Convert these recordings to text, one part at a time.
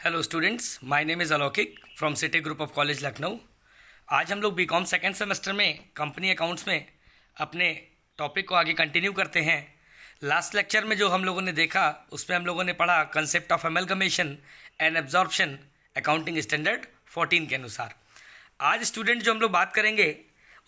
Hello students, my name is Alaukik from City Group of College Lucknow. आज हम लोग BCom second semester में company accounts में अपने टॉपिक को आगे कंटिन्यू करते हैं। लास्ट लेक्चर में जो हम लोगों ने देखा उसमें हम लोगों ने पढ़ा concept of amalgamation and absorption accounting standard 14 के अनुसार। आज स्टूडेंट जो हम लोग बात करेंगे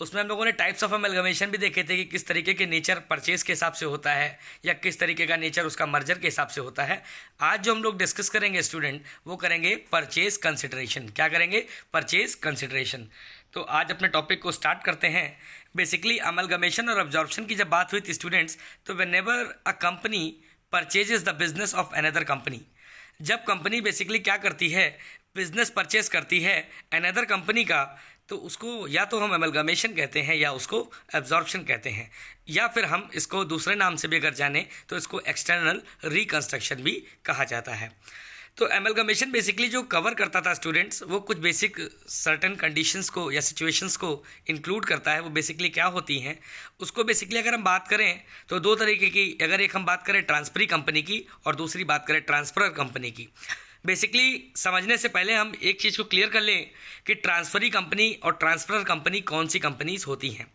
उसमें हम लोगों ने टाइप्स ऑफ अमेलगमेशन भी देखे थे कि किस तरीके के नेचर परचेज के हिसाब से होता है या किस तरीके का नेचर उसका मर्जर के हिसाब से होता है। आज जो हम लोग डिस्कस करेंगे स्टूडेंट वो करेंगे परचेज कंसिडरेशन। क्या करेंगे? Purchase consideration. तो आज अपने टॉपिक को स्टार्ट करते हैं। बेसिकली अमेलगमेशन और अब्जॉर्प्शन की जब बात हुई थी स्टूडेंट्स, तो whenever a company purchases the business of another company, जब कंपनी बेसिकली क्या करती है, बिजनेस परचेज करती है अनदर कंपनी का, तो उसको या तो हम अमेलगमेशन कहते हैं या उसको एब्जॉर्प्शन कहते हैं, या फिर हम इसको दूसरे नाम से भी अगर जाने तो इसको एक्सटर्नल रिकंस्ट्रक्शन भी कहा जाता है। तो एमलगमेशन बेसिकली जो कवर करता था स्टूडेंट्स, वो कुछ बेसिक सर्टेन कंडीशंस को या सिचुएशंस को इंक्लूड करता है। वो बेसिकली क्या होती हैं उसको बेसिकली अगर हम बात करें तो दो तरीके की, अगर एक हम बात करें ट्रांसफरी कंपनी की और दूसरी बात करें ट्रांसफरर कंपनी की। बेसिकली समझने से पहले हम एक चीज़ को क्लियर कर लें कि ट्रांसफरी कंपनी और ट्रांसफरर कंपनी कौन सी कंपनीज होती हैं।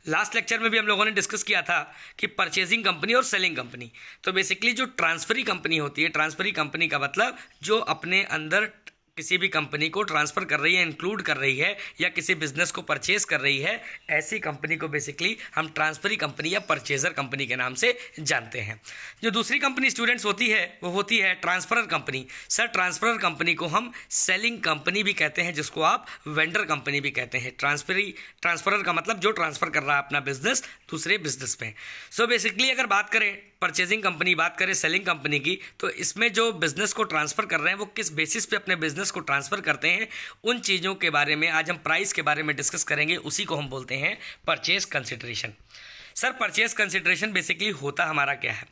लास्ट लेक्चर में भी हम लोगों ने डिस्कस किया था कि परचेजिंग कंपनी और सेलिंग कंपनी। तो बेसिकली जो ट्रांसफरी कंपनी होती है, ट्रांसफरी कंपनी का मतलब जो अपने अंदर किसी भी कंपनी को ट्रांसफ़र कर रही है, इंक्लूड कर रही है या किसी बिजनेस को परचेज कर रही है, ऐसी कंपनी को बेसिकली हम ट्रांसफरी कंपनी या परचेजर कंपनी के नाम से जानते हैं। जो दूसरी कंपनी स्टूडेंट्स होती है वो होती है transferor company. Sir, transferor company को हम सेलिंग कंपनी भी कहते हैं, जिसको आप वेंडर कंपनी भी कहते हैं। ट्रांसफरर का मतलब जो ट्रांसफ़र कर रहा है अपना बिजनेस दूसरे बिजनेस में। सो बेसिकली अगर बात करें परचेजिंग कंपनी, बात करें सेलिंग कंपनी की, तो इसमें जो बिजनेस को ट्रांसफ़र कर रहे हैं वो किस बेसिस पे अपने बिजनेस को ट्रांसफ़र करते हैं, उन चीज़ों के बारे में आज हम प्राइस के बारे में डिस्कस करेंगे। उसी को हम बोलते हैं purchase consideration. Sir, purchase consideration basically होता हमारा क्या है?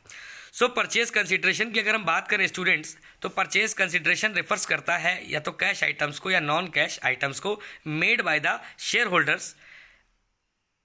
सो परचेज कंसिडरेशन की अगर हम बात करें स्टूडेंट्स, तो परचेज कंसिडरेशन रेफर्स करता है या तो कैश आइटम्स को या नॉन कैश आइटम्स को made by the share holders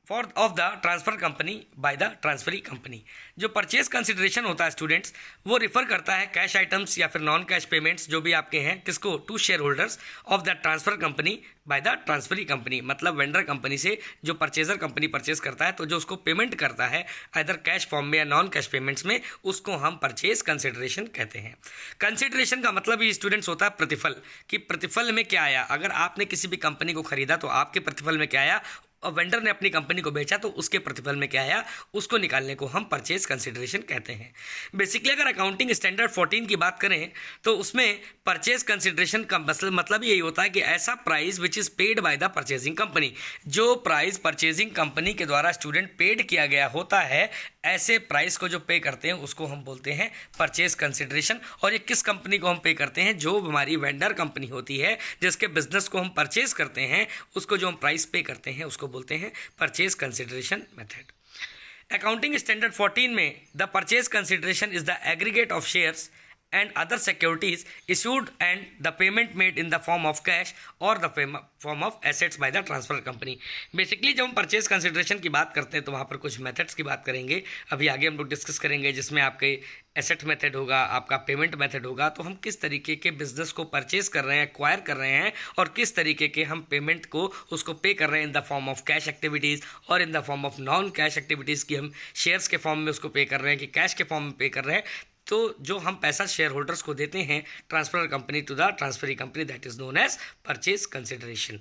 for of the transfer company by the transferee company. जो परचेज कंसिडरेशन होता है स्टूडेंट्स वो रिफर करता है कैश आइटम्स या फिर नॉन कैश पेमेंट्स जो भी आपके हैं, किसको? To share holders of the transfer company by the transferee company. मतलब वेंडर कंपनी से जो परचेजर कंपनी परचेज करता है, तो जो उसको पेमेंट करता है इधर कैश फॉर्म में या नॉन कैश पेमेंट्स में, उसको हम परचेज कंसिडरेशन कहते हैं। कंसिडरेशन का मतलब ही स्टूडेंट्स होता है प्रतिफल, कि प्रतिफल में क्या आया। अगर आपने किसी भी कंपनी को खरीदा तो आपके प्रतिफल में क्या आया, और वेंडर ने अपनी कंपनी को बेचा तो उसके प्रतिफल में क्या आया, उसको निकालने को हम परचेज कंसिडरेशन कहते हैं। बेसिकली अगर अकाउंटिंग स्टैंडर्ड 14 की बात करें तो उसमें परचेज कंसिडरेशन का मतलब यही होता है कि ऐसा price which is paid by the purchasing company, जो प्राइस परचेजिंग कंपनी के द्वारा स्टूडेंट पेड किया गया होता है, ऐसे प्राइस को जो पे करते हैं उसको हम बोलते हैं परचेज कंसिडरेशन। और ये किस कंपनी को हम पे करते हैं? जो हमारी वेंडर कंपनी होती है, जिसके बिजनेस को हम परचेज करते हैं, उसको जो हम प्राइस पे करते हैं उसको बोलते हैं purchase consideration method. Accounting standard 14 में the purchase consideration is the aggregate of shares and other securities issued and the payment made in the form of cash or the form of assets by the transfer company। Basically जब हम purchase consideration की बात करते हैं तो वहाँ पर कुछ मेथड्स की बात करेंगे, अभी आगे हम लोग डिस्कस करेंगे, जिसमें आपके एसेट मेथड होगा, आपका पेमेंट मेथड होगा। तो हम किस तरीके के बिजनेस को परचेज कर रहे हैं, एक्वायर कर रहे हैं, और किस तरीके के हम पेमेंट को उसको पे कर रहे हैं in the form of cash activities और in the form of non cash activities की हम शेयर्स के फॉर्म में उसको पे कर रहे हैं कि कैश के फॉर्म में पे कर रहे हैं। तो जो हम पैसा शेयर होल्डर्स को देते हैं transfer company to the transferee company, that is known as purchase consideration.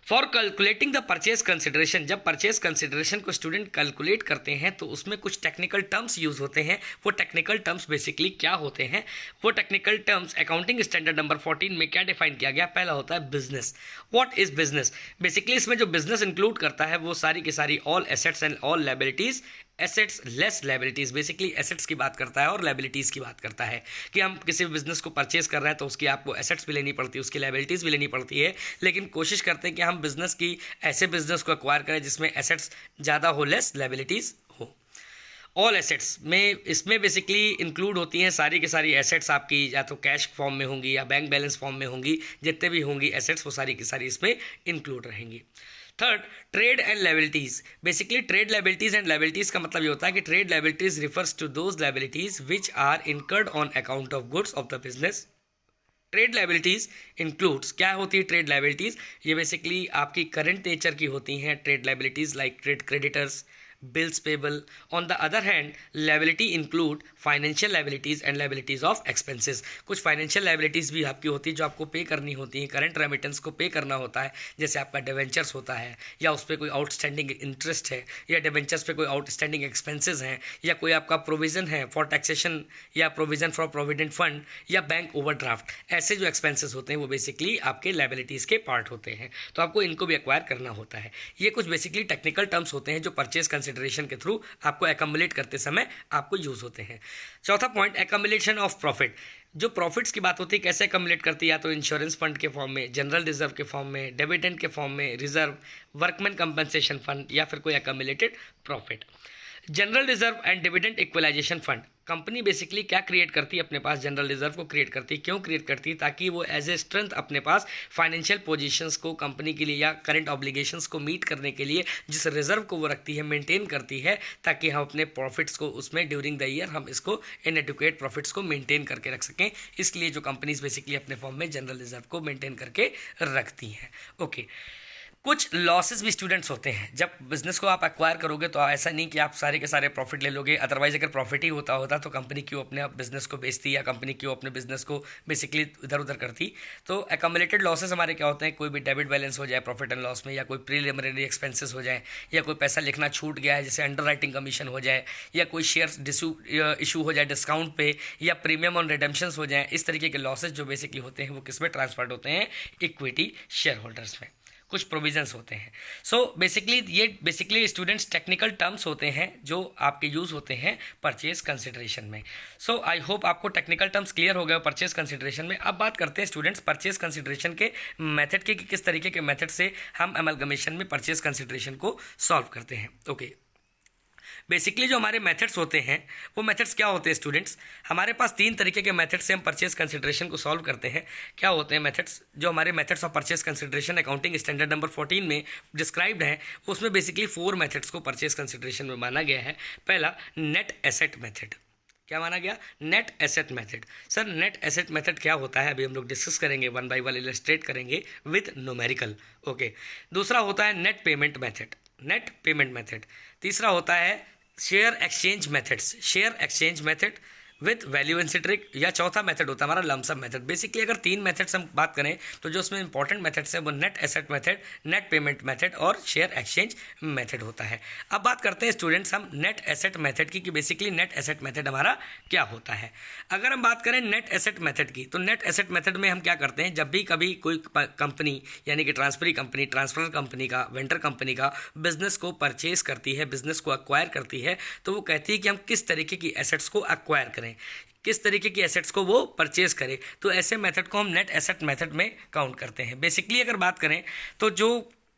For calculating the purchase consideration, जब परचेज कंसिडरेशन को स्टूडेंट कैलकुलेट करते हैं तो उसमें कुछ टेक्निकल टर्म्स यूज होते हैं। वो टेक्निकल टर्म्स बेसिकली क्या होते हैं? वो technical terms accounting standard number 14 में क्या डिफाइन किया गया? पहला होता है business. What is business? Basically इसमें जो बिजनेस इंक्लूड करता है वो सारी की सारी all assets and all liabilities, assets less liabilities. Basically assets की बात करता है और लायबिलिटीज़ की बात करता है कि हम किसी भी बिजनेस को परचेज कर रहे हैं तो उसकी आपको एसेट्स भी लेनी पड़ती है, उसकी लायबिलिटीज़ भी लेनी पड़ती है, लेकिन कोशिश करते हैं कि हम बिजनेस की ऐसे बिजनेस को एक्वायर करें जिसमें एसेट्स ज़्यादा हो, लेस लायबिलिटीज़ हो। ऑल एसेट्स में इसमें बेसिकली इंक्लूड होती हैं सारी की सारी एसेट्स आपकी या तो कैश फॉर्म में होंगी या बैंक बैलेंस फॉर्म में होंगी, जितने भी होंगी एसेट्स वो सारी की सारी इसमें इंक्लूड रहेंगी। Third, trade and liabilities. Basically trade liabilities and liabilities का मतलब ये होता है कि trade liabilities refers to those liabilities which are incurred on account of goods of the business trade liabilities includes, क्या होती है ट्रेड लाइबिलिटीज़? ये बेसिकली आपकी करंट नेचर की होती हैं trade liabilities, like trade creditors, bills payable. On the other hand, liability include financial liabilities and liabilities of expenses. कुछ financial liabilities भी आपकी होती है जो आपको पे करनी होती है, करंट रेमिटेंस को पे करना होता है, जैसे आपका डिवेंचर्स होता है, या उस पर कोई आउटस्टैंडिंग इंटरेस्ट है, या डिवेंचर्स पे कोई आउटस्टैंडिंग एक्सपेंसेस हैं, या कोई आपका प्रोविज़न है फॉर टैक्सेशन, या प्रोविज़न फॉर प्रोविडेंट फंड, या बैंक ओवरड्राफ्ट। ऐसे जो एक्सपेंसेस होते हैं वो बेसिकली आपके लाइबिलिटीज़ के पार्ट होते हैं, तो आपको इनको भी एक्वायर करना होता है। ये कुछ बेसिकली टेक्निकल टर्म्स होते हैं जो परचेज कंसिडरेशन के थ्रू आपको एक्युमुलेट करते समय आपको यूज होते हैं। चौथा पॉइंट, एक्युमुलेशन ऑफ प्रॉफिट। जो प्रॉफिट्स की बात होती है कैसे एक्युमुलेट करती है, या तो इंश्योरेंस फंड के फॉर्म में, जनरल रिजर्व के फॉर्म में, डिविडेंड के फॉर्म में, रिजर्व, वर्कमैन कंपनसेशन फंड, या फिर कोई accumulated profit. General reserve and dividend equalisation fund, company basically क्या क्रिएट करती है अपने पास? जनरल रिजर्व को क्रिएट करती है। क्यों क्रिएट करती है? ताकि वो एज ए स्ट्रेंथ अपने पास फाइनेंशियल पोजीशंस को कंपनी के लिए या करंट ऑब्लिगेशंस को मीट करने के लिए जिस रिजर्व को वो रखती है, मेंटेन करती है, ताकि हम अपने प्रॉफिट्स को उसमें ड्यूरिंग द ईयर हम इसको इनएडिक्वेट प्रॉफिट्स को मेंटेन करके रख सकें। इसलिए जो कंपनीज बेसिकली अपने फॉर्म में जनरल रिजर्व को मेंटेन करके रखती हैं। ओके, कुछ लॉसेस भी स्टूडेंट्स होते हैं। जब बिजनेस को आप एक्वायर करोगे तो ऐसा नहीं कि आप सारे के सारे प्रॉफिट ले लोगे, अदरवाइज अगर प्रॉफिट ही होता तो कंपनी क्यों अपने बिजनेस को बेचती, या कंपनी क्यों अपने बिजनेस को बेसिकली इधर उधर करती। तो एक्युमुलेटेड लॉसेस हमारे क्या होते हैं? कोई भी डेबिट बैलेंस हो जाए प्रॉफिट एंड लॉस में, या कोई प्रीलिमिनरी एक्सपेंसेस हो जाए, या कोई पैसा लिखना छूट गया है जैसे अंडर राइटिंग कमीशन हो जाए, या कोई शेयर इशू हो जाए डिस्काउंट पे, या प्रीमियम ऑन रिडेम्पशंस हो जाए। इस तरीके के लॉसेस जो बेसिकली होते हैं वो किस में ट्रांसफर्ड होते हैं? इक्विटी शेयर होल्डर्स में। कुछ प्रोविजंस होते हैं। सो बेसिकली ये बेसिकली स्टूडेंट्स टेक्निकल टर्म्स होते हैं जो आपके यूज़ होते हैं परचेज कंसिडरेशन में। सो आई होप आपको टेक्निकल टर्म्स क्लियर हो गए परचेज कंसिडरेशन में। अब बात करते हैं स्टूडेंट्स परचेज कंसिडरेशन के मेथड की, कि किस तरीके के मेथड से हम अमलगमेशन में परचेज कंसिडरेशन को सॉल्व करते हैं। ओके, बेसिकली जो हमारे मेथड्स होते हैं वो मेथड्स क्या होते हैं स्टूडेंट्स? हमारे पास तीन तरीके के मेथड्स से हम परचेज कंसिडरेशन को सॉल्व करते हैं। क्या होते हैं मेथड्स? जो हमारे methods of purchase consideration accounting standard number 14 में डिस्क्राइब्ड हैं, उसमें बेसिकली 4 मेथड्स को परचेज कंसिडरेशन में माना गया है। पहला, नेट एसेट मेथड। क्या माना गया? Net asset method. Sir net asset method क्या होता है? अभी हम लोग डिस्कस करेंगे, वन बाय वन इलस्ट्रेट करेंगे विद न्यूमेरिकल। ओके, दूसरा होता है net payment method, net payment method. तीसरा होता है share exchange methods, share exchange method with वैल्यूएंसी ट्रिक, या चौथा मेथड होता है हमारा लमसम मेथड। बेसिकली अगर 3 मेथड्स हम बात करें तो जो उसमें इंपॉर्टेंट मेथड्स हैं वो net asset method, net payment method और शेयर एक्सचेंज मेथड होता है। अब बात करते हैं स्टूडेंट्स हम नेट एसेट मेथड की, कि बेसिकली नेट एसेट मेथड हमारा क्या होता है। अगर हम बात करें नेट एसेट मेथड की, तो नेट एसेट मेथड में हम क्या करते हैं? जब भी कभी कोई कंपनी यानी कि ट्रांसफर कंपनी का, वेंडर कंपनी का बिजनेस को परचेज करती है, बिजनेस को एक्वायर करती है, तो वो कहती है कि हम किस तरीके की एसेट्स को एक्वायर करें, किस तरीके की एसेट्स को वो परचेज करें। तो ऐसे मेथड को हम नेट एसेट मेथड में काउंट करते हैं। बेसिकली अगर बात करें तो जो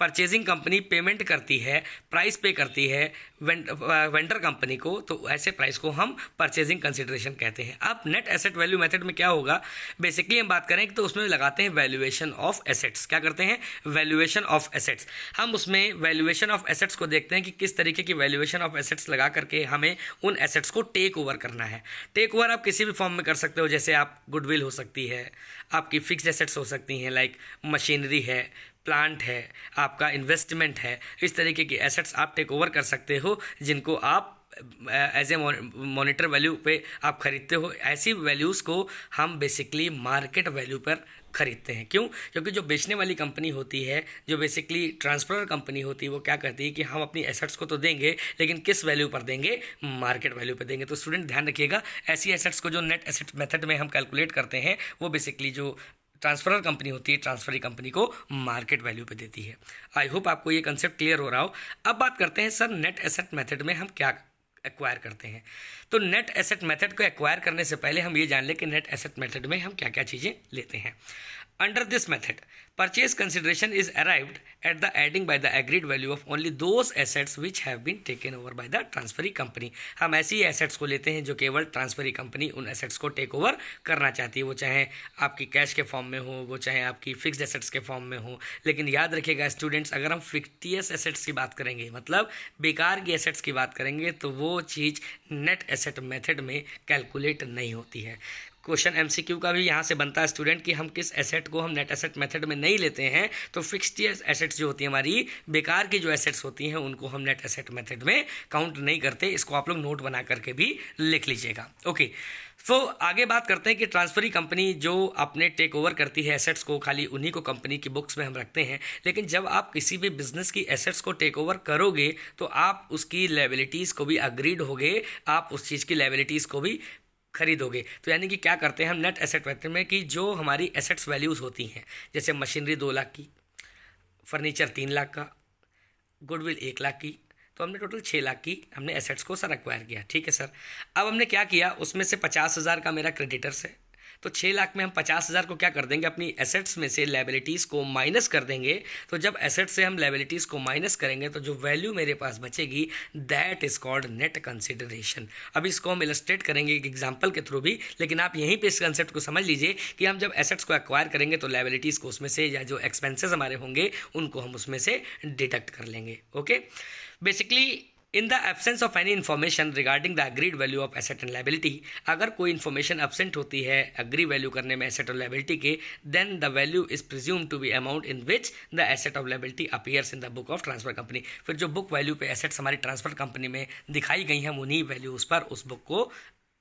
परचेजिंग कंपनी पेमेंट करती है, प्राइस पे करती है वेंडर कंपनी को, तो ऐसे प्राइस को हम परचेजिंग कंसिडरेशन कहते हैं। अब नेट एसेट वैल्यू मेथड में क्या होगा? बेसिकली हम बात करें तो उसमें लगाते हैं वैल्यूएशन ऑफ एसेट्स। क्या करते हैं? Valuation of assets. हम उसमें वैल्यूएशन ऑफ एसेट्स को देखते हैं कि किस तरीके की वैल्यूएशन ऑफ एसेट्स लगा करके हमें उन एसेट्स को टेक ओवर करना है। टेक ओवर आप किसी भी फॉर्म में कर सकते हो, जैसे आप गुडविल हो सकती है, आपकी फिक्स्ड एसेट्स हो सकती हैं लाइक मशीनरी है, प्लांट है, आपका इन्वेस्टमेंट है। इस तरीके की एसेट्स आप टेक ओवर कर सकते हो जिनको आप एज ए मॉनिटर वैल्यू पे आप खरीदते हो। ऐसी वैल्यूज़ को हम बेसिकली मार्केट वैल्यू पर खरीदते हैं। क्यों? क्योंकि जो बेचने वाली कंपनी होती है, जो बेसिकली ट्रांसफर कंपनी होती है, वो क्या करती है कि हम अपनी एसेट्स को तो देंगे लेकिन किस वैल्यू पर देंगे? मार्केट वैल्यू पर देंगे। तो स्टूडेंट ध्यान रखिएगा, ऐसी एसेट्स को जो नेट एसेट मेथड में हम कैलकुलेट करते हैं वो बेसिकली जो ट्रांसफरर कंपनी होती है, ट्रांसफरी कंपनी को मार्केट वैल्यू पे देती है। आई होप आपको ये कंसेप्ट क्लियर हो रहा हो। अब बात करते हैं सर नेट एसेट मेथड में हम क्या एक्वायर करते हैं। तो नेट एसेट मेथड को एक्वायर करने से पहले हम ये जान लें कि नेट एसेट मेथड में हम क्या क्या चीज़ें लेते हैं। Under this method purchase consideration is arrived at the adding by the agreed value of only those assets which have been taken over by the transferee company। हम ऐसी एसेट्स को लेते हैं जो केवल ट्रांसफरी कंपनी उन एसेट्स को take over करना चाहती है, वो चाहे आपकी कैश के फॉर्म में हो, वो चाहे आपकी फिक्स्ड एसेट्स के फॉर्म में हो। लेकिन याद रखिएगा स्टूडेंट्स, अगर हम फिक्टियस एसेट्स की बात करेंगे, मतलब बेकार की एसेट्स की बात करेंगे, तो वो चीज़ नेट एसेट मेथड में कैलकुलेट नहीं होती है। क्वेश्चन एमसीक्यू का भी यहाँ से बनता है स्टूडेंट कि हम किस एसेट को हम नेट एसेट मेथड में नहीं लेते हैं, तो फिक्स्ड एसेट्स जो होती है हमारी बेकार की जो एसेट्स होती हैं उनको हम नेट एसेट मेथड में काउंट नहीं करते। इसको आप लोग नोट बना करके भी लिख लीजिएगा। ओके, तो आगे बात करते हैं कि ट्रांसफरी कंपनी जो अपने टेक ओवर करती है एसेट्स को, खाली उन्हीं को कंपनी की बुक्स में हम रखते हैं। लेकिन जब आप किसी भी बिजनेस की एसेट्स को टेक ओवर करोगे तो आप उसकी लायबिलिटीज़ को भी अग्रीड होगे, आप उस चीज़ की लायबिलिटीज़ को भी खरीदोगे। तो यानी कि क्या करते हैं हम नेट एसेट मेथड में कि जो हमारी एसेट्स वैल्यूज़ होती हैं, जैसे मशीनरी 2 लाख की, फर्नीचर 3 लाख का, गुडविल 1 लाख की, तो हमने टोटल 6 लाख की हमने एसेट्स को सर एक्वायर किया। ठीक है सर, अब हमने क्या किया, उसमें से 50,000 का मेरा क्रेडिटर्स है, तो 6 लाख में हम 50,000 को क्या कर देंगे, अपनी एसेट्स में से लायबिलिटीज़ को माइनस कर देंगे। तो जब एसेट्स से हम लायबिलिटीज़ को माइनस करेंगे तो जो वैल्यू मेरे पास बचेगी that is called net consideration. अब इसको हम इलस्ट्रेट करेंगे एक एग्जांपल के थ्रू भी, लेकिन आप यहीं पे इस कंसेप्ट को समझ लीजिए कि हम जब एसेट्स को एक्वायर करेंगे तो लायबिलिटीज़ को उसमें से, या जो एक्सपेंसेस हमारे होंगे उनको हम उसमें से डिडक्ट कर लेंगे। Okay, basically in the absence of any information regarding the agreed value of asset and liability, अगर कोई इन्फॉर्मेशन एब्सेंट होती है अग्री वैल्यू करने में एसेट और लायबिलिटी के, then the value is presume to be amount in which the asset of liability appears in the book of transfer company. फिर जो बुक वैल्यू पे एसेट्स हमारी ट्रांसफर कंपनी में दिखाई गई हैं, हम उन्हीं वैल्यूज़ पर उस बुक को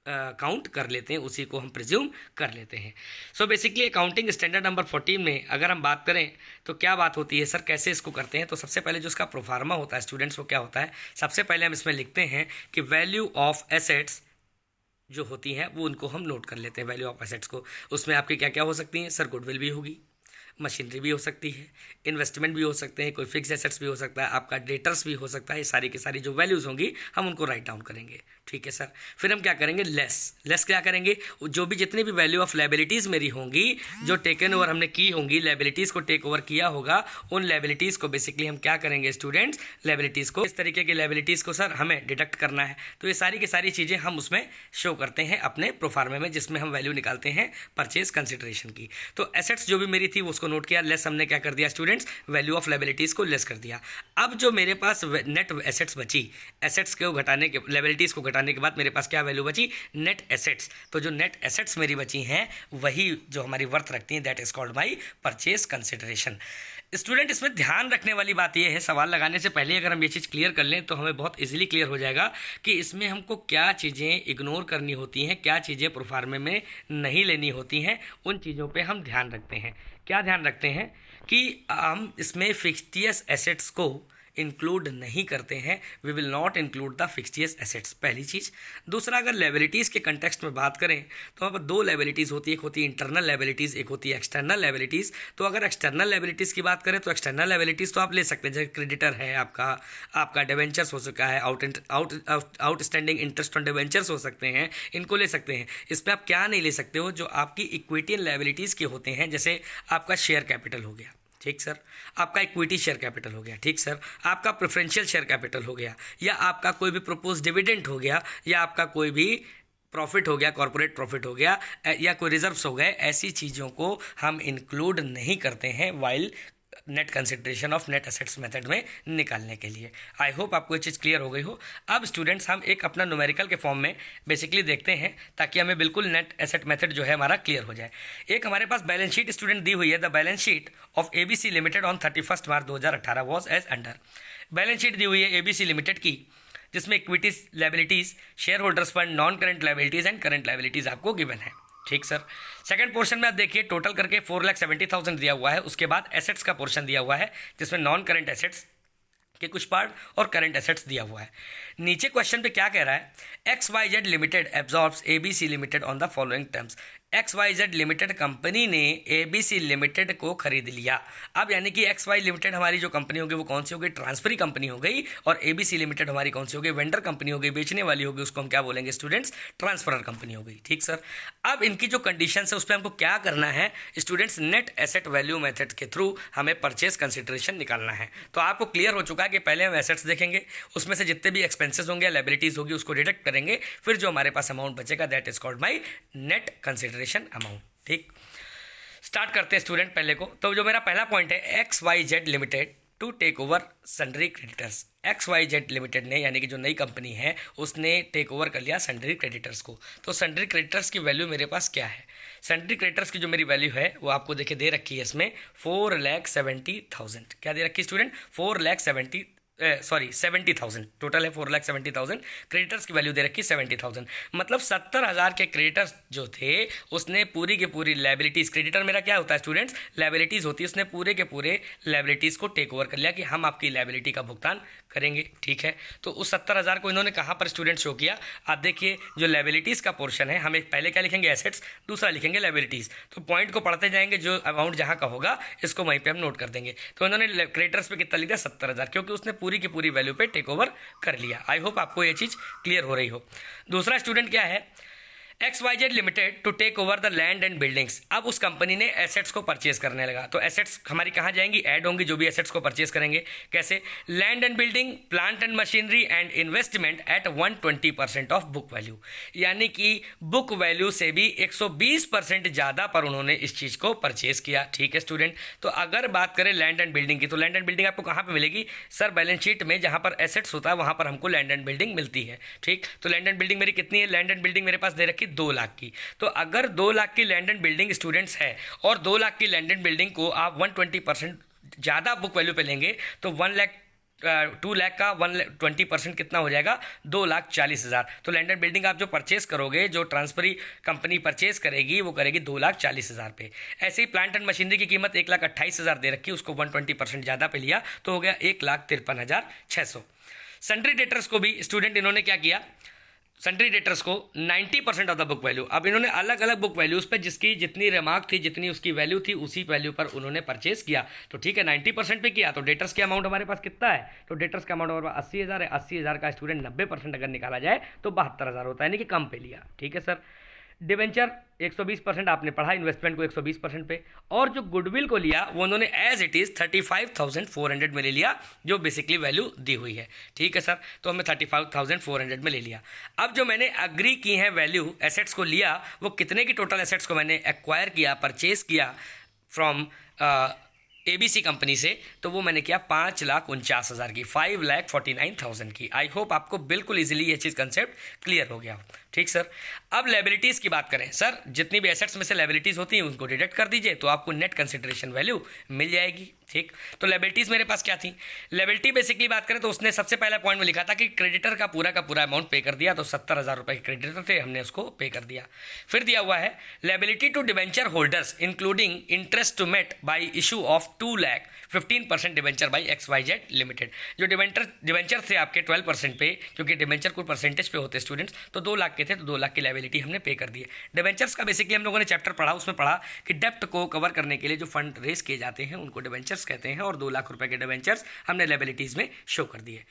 काउंट कर लेते हैं, उसी को हम प्रिज्यूम कर लेते हैं। So basically accounting standard number 14 में अगर हम बात करें तो क्या बात होती है सर, कैसे इसको करते हैं। तो सबसे पहले जो इसका प्रोफार्मा होता है स्टूडेंट्स, वो क्या होता है, सबसे पहले हम इसमें लिखते हैं कि वैल्यू ऑफ एसेट्स जो होती हैं वो उनको हम नोट कर लेते हैं। वैल्यू ऑफ एसेट्स को, उसमें आपकी क्या क्या हो सकती हैं सर, गुडविल भी होगी, मशीनरी भी हो सकती है, इन्वेस्टमेंट भी हो सकते हैं, कोई फिक्स एसेट्स भी हो सकता है, आपका डेटर्स भी हो सकता है। ये सारी की सारी जो वैल्यूज़ होंगी हम उनको राइट डाउन करेंगे। ठीक है सर, फिर हम क्या करेंगे, लेस क्या करेंगे, जो भी जितनी भी वैल्यू ऑफ लायबिलिटीज़ मेरी होंगी, जो टेकन ओवर हमने की होंगी, लायबिलिटीज़ को टेक ओवर किया होगा, उन लायबिलिटीज़ को बेसिकली हम क्या करेंगे स्टूडेंट्स, लायबिलिटीज़ को, इस तरीके की लायबिलिटीज़ को सर हमें डिडक्ट करना है। तो ये सारी की सारी चीज़ें हम उसमें शो करते हैं अपने प्रोफार्मे में, जिसमें हम वैल्यू निकालते हैं परचेज कंसिडरेशन की। तो एसेट्स जो भी मेरी थी वो उसको नोट किया, लेस हमने क्या कर दिया स्टूडेंट्स, वैल्यू ऑफ लायबिलिटीज़ को लेस कर दिया। अब जो मेरे पास नेट एसेट्स बची, एसेट्स को घटाने के, लायबिलिटीज़ को घटाने के बाद मेरे पास क्या वैल्यू बची, नेट एसेट्स। तो जो नेट एसेट्स मेरी बची हैं वही जो हमारी वर्थ रखती हैं, that is called my purchase consideration. Student इसमें ध्यान रखने वाली बात यह है, सवाल लगाने से पहले अगर हम ये चीज़ क्लियर कर लें तो हमें बहुत इजीली क्लियर हो जाएगा कि इसमें हमको क्या चीज़ें इग्नोर करनी होती हैं, क्या चीज़ें प्रोफार्मे में नहीं लेनी होती हैं। उन चीज़ों पे हम ध्यान रखते हैं। क्या ध्यान रखते हैं कि हम इसमें फिक्स्ड एसेट्स को इंक्लूड नहीं करते हैं, we will not include the fixed assets, पहली चीज़। दूसरा, अगर लायबिलिटीज़ के कंटेक्स्ट में बात करें तो वहाँ पर 2 लायबिलिटीज़ होती है, एक होती है इंटरनल लायबिलिटीज़, एक होती है एक्सटर्नल लायबिलिटीज़। तो अगर एक्सटर्नल लायबिलिटीज़ की बात करें तो एक्सटर्नल लायबिलिटीज़ तो आप ले सकते हैं, जैसे क्रेडिटर है आपका डिवेंचर्स हो चुका है, आउटस्टैंडिंग इंटरेस्ट ऑन डिवेंचर्स हो सकते हैं, इनको ले सकते हैं। इसमें आप क्या नहीं ले सकते हो, जो आपकी इक्विटी लायबिलिटीज़ के होते हैं, जैसे आपका शेयर कैपिटल हो गया, ठीक सर, आपका इक्विटी शेयर कैपिटल हो गया, ठीक सर, आपका प्रेफरेंशियल शेयर कैपिटल हो गया, या आपका कोई भी प्रपोज डिविडेंड हो गया, या आपका कोई भी प्रॉफिट हो गया, कॉर्पोरेट प्रॉफिट हो गया, या कोई रिजर्व्स हो गए, ऐसी चीज़ों को हम इंक्लूड नहीं करते हैं while net consideration of net assets method में निकालने के लिए। आई होप आपको ये चीज़ क्लियर हो गई हो। अब स्टूडेंट्स हम एक अपना न्यूमेरिकल के फॉर्म में बेसिकली देखते हैं ताकि हमें बिल्कुल नेट एसेट मेथड जो है हमारा क्लियर हो जाए। एक हमारे पास बैलेंस शीट स्टूडेंट दी हुई है, the balance sheet of ABC limited on 31 March 2018 was as under. Balance sheet दी हुई है ABC लिमिटेड की, जिसमें equities, liabilities, share holders fund, non current liabilities and current liabilities आपको गिवन है, ठीक सर। सेकंड पोर्शन में आप देखिए टोटल करके 4,70,000 दिया हुआ है। उसके बाद एसेट्स का पोर्शन दिया हुआ है, जिसमें नॉन करेंट एसेट्स के कुछ पार्ट और करंट एसेट्स दिया हुआ है। नीचे क्वेश्चन पे क्या कह रहा है, XYZ limited absorbs ABC limited on the following terms. XYZ limited company ने ABC लिमिटेड को खरीद लिया। अब यानी कि XY लिमिटेड हमारी जो कंपनी होगी वो कौन सी होगी, ट्रांसफरी कंपनी हो गई, और ABC लिमिटेड हमारी कौन सी होगी, वेंडर कंपनी हो गई, बेचने वाली होगी, उसको हम क्या बोलेंगे स्टूडेंट्स, ट्रांसफरर कंपनी हो गई, ठीक सर। अब इनकी जो कंडीशन है उस पर हमको क्या करना है students, net asset value method के थ्रू हमें परचेज कंसिडरेशन निकालना है। तो आपको क्लियर हो चुका है कि पहले हम एसेट्स देखेंगे, उसमें से जितने भी एक्सपेंसेस होंगे, लायबिलिटीज होगी, उसको डिडक्ट करेंगे, फिर जो हमारे पास अमाउंट बचेगा that is called my net consideration amount, ठीक। स्टार्ट करते हैं स्टूडेंट पहले को। तो जो मेरा पहला पॉइंट है, XYZ limited to take over sundry creditors. XYZ limited ने, यानी कि जो नई कंपनी है, उसने टेक ओवर कर लिया सन्ड्री क्रेडिटर्स को। तो सन्ड्री क्रेडिटर्स की वैल्यू मेरे पास क्या है? सन्ड्री क्रेडिटर्स की जो मेरी वैल्यू है वो आपको देखिए दे रखी है इसमें 4,70,000। क्या दे रखी है स्टूडेंट? 70,000 टोटल है, 4,70,000। क्रेडिटर्स की वैल्यू दे रखी 70,000, मतलब 70,000 के क्रेडिटर्स जो थे उसने पूरी के पूरी लायबिलिटीज़, क्रेडिटर मेरा क्या होता है स्टूडेंट्स? लायबिलिटीज़ होती है, उसने पूरे के पूरे लायबिलिटीज़ को टेक ओवर कर लिया कि हम आपकी लायबिलिटी का भुगतान करेंगे। ठीक है, तो उस 70,000 को इन्होंने कहाँ पर स्टूडेंट शो किया? आप देखिए जो लायबिलिटीज़ का पोर्शन है, हमें पहले क्या लिखेंगे? एसेट्स, दूसरा लिखेंगे लायबिलिटीज़। तो पॉइंट को पढ़ते जाएंगे, जो अमाउंट जहाँ का होगा इसको वहीं पर हम नोट कर देंगे। तो इन्होंने क्रेडिटर्स पे कितना लिखा? 70,000, क्योंकि उसने पूरी की पूरी वैल्यू पे टेक ओवर कर लिया। आई होप आपको ये चीज क्लियर हो रही हो। दूसरा स्टूडेंट क्या है? XYZ limited to take over the land and buildings. अब उस कंपनी ने एसेट्स को परचेज करने लगा। तो एसेट्स हमारी कहाँ जाएंगी? ऐड होंगी, जो भी एसेट्स को परचेज करेंगे। कैसे? Land and building, plant and machinery and investment at 120% of book value, यानी कि बुक वैल्यू से भी 120% ज़्यादा पर उन्होंने इस चीज़ को परचेज किया। ठीक है स्टूडेंट, तो अगर बात करें लैंड एंड बिल्डिंग की, तो लैंड एंड बिल्डिंग आपको कहाँ पर मिलेगी? सर बैलेंस शीट में जहाँ पर एसेट्स होता है वहाँ पर हमको लैंड एंड बिल्डिंग मिलती है। ठीक, तो लैंड एंड बिल्डिंग मेरी कितनी है? लैंड एंड बिल्डिंग मेरे पास दे रखी 2 लाख की। तो अगर 2 लाख की लैंड एंड बिल्डिंग स्टूडेंट्स है और 2 लाख की लैंड एंड बिल्डिंग को आप 120% ज़्यादा बुक वैल्यू पे लेंगे, तो 2 लाख का 120% कितना हो जाएगा? 2,40,000। तो लैंड एंड बिल्डिंग आप जो परचेस करोगे, जो ट्रांसफरी कंपनी परचेस करेगी, वो करेगी 2,40,000 पे। ऐसे ही प्लांट एंड मशीनरी की कीमत 1,28,000 दे रखी, उसको 120% ज़्यादा पे लिया तो हो गया 1,53,600। सन्ड्री डेटर्स को भी स्टूडेंट इन्होंने क्या किया? सन्ड्री डेटर्स को 90% ऑफ द बुक वैल्यू, अब इन्होंने अलग अलग बुक वैल्यूज़ पे जिसकी जितनी रिमार्क थी, जितनी उसकी वैल्यू थी, उसी वैल्यू पर उन्होंने परचेस किया। तो ठीक है, 90% पे किया, तो डेटर्स का अमाउंट हमारे पास कितना है? तो डेटर्स का अमाउंट हमारे पास 80,000 है। 80,000 का स्टूडेंट 90% अगर निकाला जाए तो 72,000 होता है, यानी कि कम पे लिया। ठीक है सर। डिवेंचर 120% आपने पढ़ा, इन्वेस्टमेंट को 120% पे, और जो गुडविल को लिया वो उन्होंने एज इट इज़ 35,400 में ले लिया, जो बेसिकली वैल्यू दी हुई है। ठीक है सर, तो हमें 35,400 में ले लिया। अब जो मैंने अग्री की है वैल्यू एसेट्स को लिया, वो कितने की टोटल एसेट्स को मैंने एक्वायर किया, परचेज किया फ्रॉम ABC कंपनी से, तो वो मैंने किया 5,49,000 की, 5,49,000 की। आई होप आपको बिल्कुल इजीली ये चीज़ कंसेप्ट क्लियर हो गया हो। ठीक सर। अब लायबिलिटीज़ की बात करें, सर जितनी भी एसेट्स में से लायबिलिटीज़ होती हैं उनको डिडक्ट कर दीजिए तो आपको नेट कंसिडरेशन वैल्यू मिल जाएगी। ठीक, तो लायबिलिटीज़ मेरे पास क्या थी? लायबिलिटी बेसिकली बात करें तो उसने सबसे पहला पॉइंट में लिखा था कि क्रेडिटर का पूरा अमाउंट पे कर दिया, तो 70,000 रुपये के क्रेडिटर थे, हमने उसको पे कर दिया। फिर दिया हुआ है liability to debenture holders including interest to met by issue of 2 lakh 15% debenture by XYZ limited. जो डिवेंचर थे आपके 12% पे, क्योंकि डिवेंचर कोई परसेंटेज पे होते स्टूडेंट्स, तो 2 लाख के थे, तो 2 लाख की लायबिलिटी हमने पे कर दी है। डिवेंचर्स का बेसिकली हम लोगों ने चैप्टर पढ़ा, उसमें पढ़ा कि डेप्ट को कवर करने के लिए जो फंड रेस किए जाते हैं उनको डिवेंचर्स कहते हैं, और 2 लाख रुपए के डिवेंचर्स हमने लायबिलिटीज़ में शो कर दिए।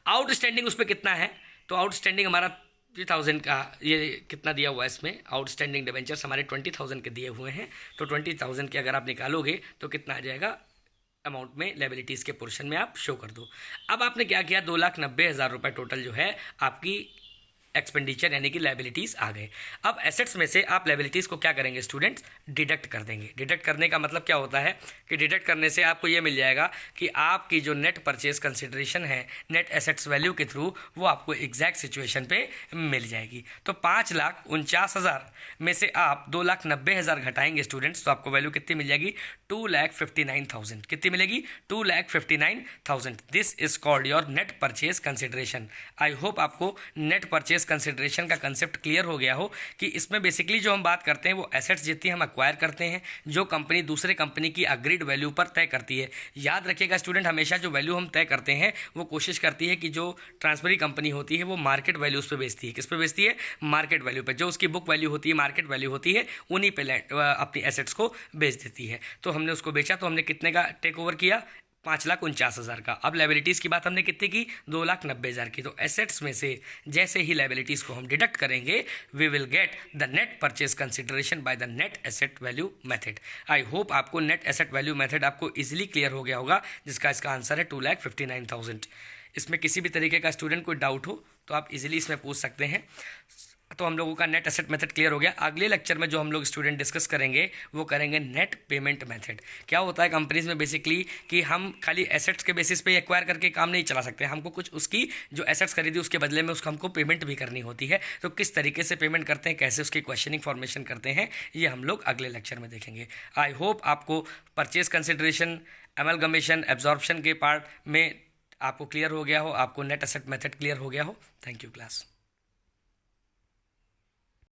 आउटस्टैंडिंग उस पर कितना है? तो आउटस्टैंडिंग हमारा 3,000 का, ये कितना दिया हुआ है इसमें? आउटस्टैंडिंग डिवेंचर्स हमारे 20,000 के दिए हुए हैं, तो 20,000 के अगर आप निकालोगे तो कितना आ जाएगा अमाउंट में? लायबिलिटीज़ के पोर्शन में आप शो कर दो। अब आपने क्या किया? 2,90,000 रुपये टोटल जो है आपकी एक्सपेंडिचर यानी कि लायबिलिटीज़ आ गए। अब एसेट्स में से आप लायबिलिटीज़ को क्या करेंगे स्टूडेंट्स? डिडक्ट कर देंगे। डिडक्ट करने का मतलब क्या होता है कि डिडक्ट करने से आपको ये मिल जाएगा कि आपकी जो नेट परचेज कंसिडरेशन है नेट एसेट्स वैल्यू के थ्रू, वो आपको एग्जैक्ट सिचुएशन पे मिल जाएगी। तो 5,49,000 में से आप 2,90,000 घटाएंगे स्टूडेंट्स, तो आपको वैल्यू कितनी मिल जाएगी? 2,59,000। कितनी मिलेगी? 2,59,000। This is called your net purchase consideration. I hope आपको नेट परचेज कंसिडरेशन का कंसेप्ट क्लियर हो गया हो कि इसमें बेसिकली जो हम बात करते हैं वो एसेट्स जितनी हम एक्वायर करते हैं, जो कंपनी दूसरे कंपनी की अग्रीड वैल्यू पर तय करती है। याद रखिएगा स्टूडेंट, हमेशा जो वैल्यू हम तय करते हैं वो कोशिश करती है कि जो ट्रांसफरी कंपनी होती है वो मार्केट वैल्यूज़ पे बेचती है। किस पे बेचती है? मार्केट वैल्यू पे। जो उसकी बुक वैल्यू होती है, मार्केट वैल्यू होती है, उन्हीं पे अपनी एसेट्स को बेच देती है। तो हमने उसको बेचा, तो हमने कितने का टेक ओवर किया? 5,49,000 का। अब लायबिलिटीज़ की बात हमने कितनी की? 2,90,000 की। तो एसेट्स में से जैसे ही लायबिलिटीज़ को हम डिडक्ट करेंगे, we will get the net purchase consideration by the net asset value method. I hope आपको नेट एसेट वैल्यू मेथड आपको इजीली क्लियर हो गया होगा, जिसका इसका आंसर है 2,59,000। इसमें किसी भी तरीके का स्टूडेंट कोई डाउट हो तो आप इजीली इसमें पूछ सकते हैं। तो हम लोगों का नेट एसेट मेथड क्लियर हो गया। अगले लेक्चर में जो हम लोग स्टूडेंट डिस्कस करेंगे वो करेंगे नेट पेमेंट मेथड। क्या होता है कंपनीज में बेसिकली कि हम खाली एसेट्स के बेसिस पे एक्वायर करके काम नहीं चला सकते, हमको कुछ उसकी जो एसेट्स खरीदी उसके बदले में उसको हमको पेमेंट भी करनी होती है। तो किस तरीके से पेमेंट करते हैं, कैसे उसकी क्वेश्चनिंग फॉर्मेशन करते हैं, ये हम लोग अगले लेक्चर में देखेंगे। आई होप आपको परचेज कंसिडरेशन, एमलगमेशन, एब्जॉर्प्शन के पार्ट में आपको क्लियर हो गया हो, आपको नेट एसेट मेथड क्लियर हो गया हो। Thank you class.